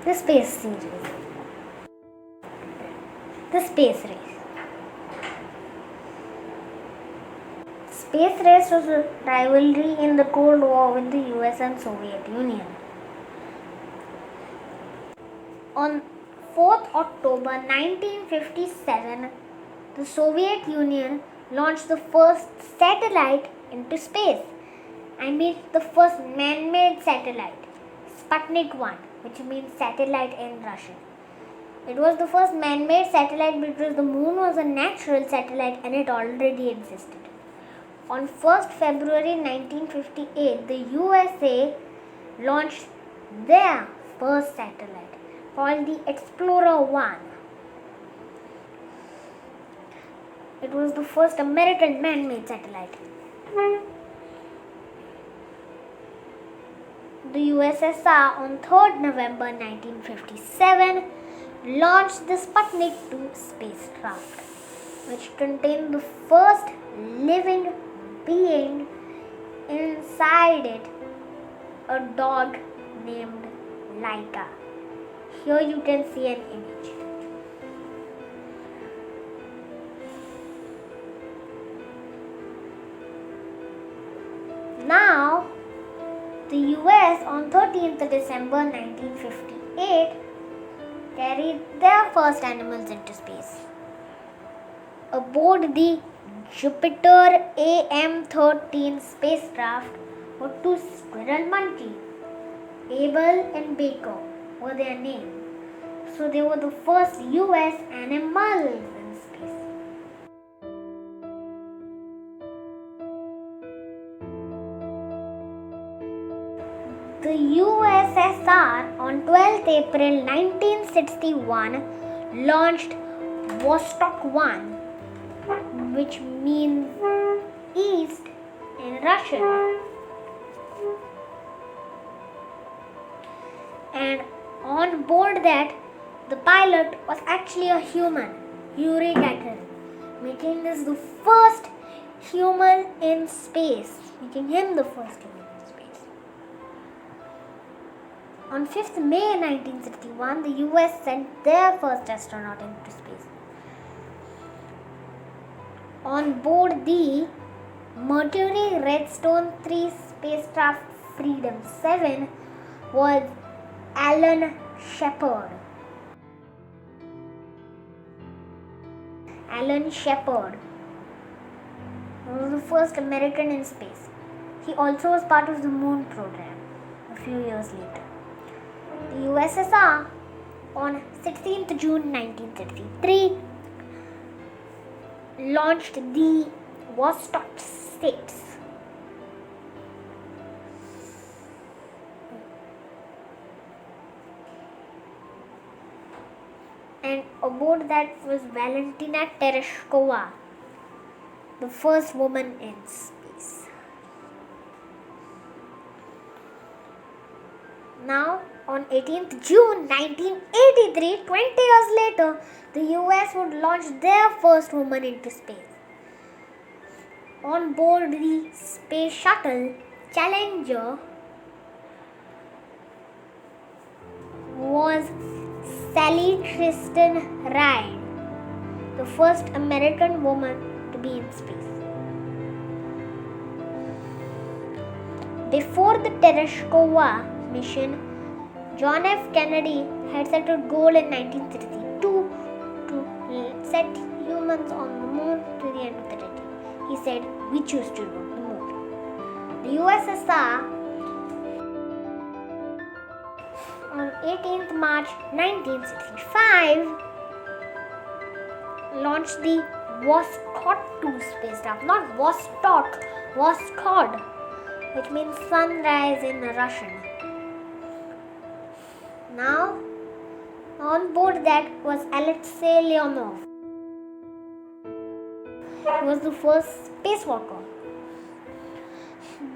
The space series. The space race. Space race was a rivalry in the Cold War with the US and Soviet Union. On 4th October 1957, the Soviet Union launched the first satellite into space. I mean the first man-made satellite, Sputnik 1, which means satellite in Russian. It was the first man-made satellite because the moon was a natural satellite and it already existed. On 1st February 1958, the USA launched their first satellite called the Explorer 1. It was the first American man-made satellite. The USSR on 3rd November 1957 launched the Sputnik 2 spacecraft, which contained the first living being inside it, a dog named Laika. Here you can see an image. Now, the US on 13th December 1958 carried their first animals into space. Aboard the Jupiter AM-13 spacecraft were two squirrel monkeys. Abel and Baker were their names. So they were the first US animals in space. The USSR on 12th April 1961 launched Vostok 1, which means east in Russian. And on board that, the pilot was actually a human, Yuri Gagarin, making this the first human in space, making him the first human in space. On 5th May 1961, the US sent their first astronaut into space. On board the Mercury Redstone 3 spacecraft Freedom 7 was Alan Shepard. Alan Shepard was the first American in space. He also was part of the moon program a few years later. The USSR on 16th June 1963 launched the Vostok 6. And aboard that was Valentina Tereshkova, the first woman in space. Now, on 18th June 1983, 20 years later, the US would launch their first woman into space. On board the space shuttle Challenger was Sally Kristen Ride, the first American woman to be in space. Before the Tereshkova mission, John F. Kennedy had set a goal in 1962 to set humans on the moon to the end of the decade. He said, "We choose to go to the moon." The USSR on 18th March 1965 launched the Voskhod 2 spacecraft, not Vostok, Voskhod, which means sunrise in Russian. Now, on board that was Alexei Leonov. He was the first spacewalker.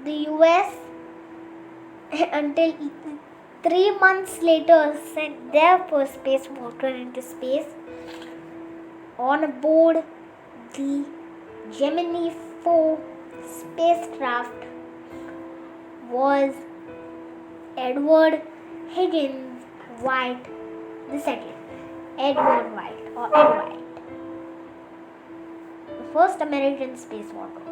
The US, until 3 months later, sent their first spacewalker into space. On board the Gemini 4 spacecraft was Edward Higgins White, the settler. Edward White or Ed White, the first American spacewalker.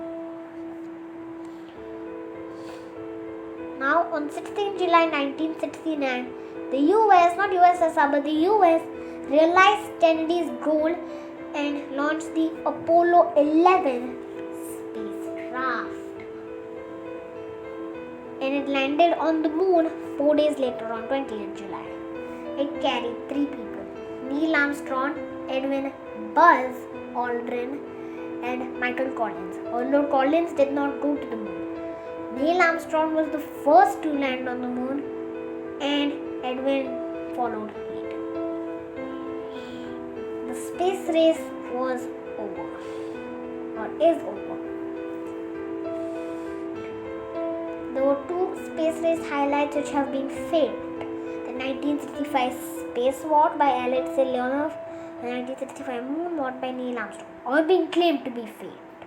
Now, on 16 July 1969, the US, not USSR, but the US realized Kennedy's goal and launched the Apollo 11 spacecraft. And it landed on the moon 4 days later on 20th July. It carried 3 people: Neil Armstrong, Edwin Buzz Aldrin, and Michael Collins. Although Collins did not go to the moon, Neil Armstrong was the first to land on the moon, and Edwin followed later. The space race was over, or is over. There were 2 space race highlights which have been faked: the 1965 spacewalk by Alexei Leonov and the 1965 moonwalk by Neil Armstrong, all being claimed to be faked.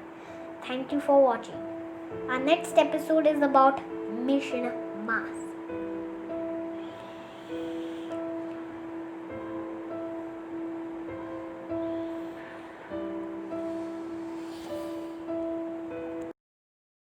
Thank you for watching. Our next episode is about Mission Mars.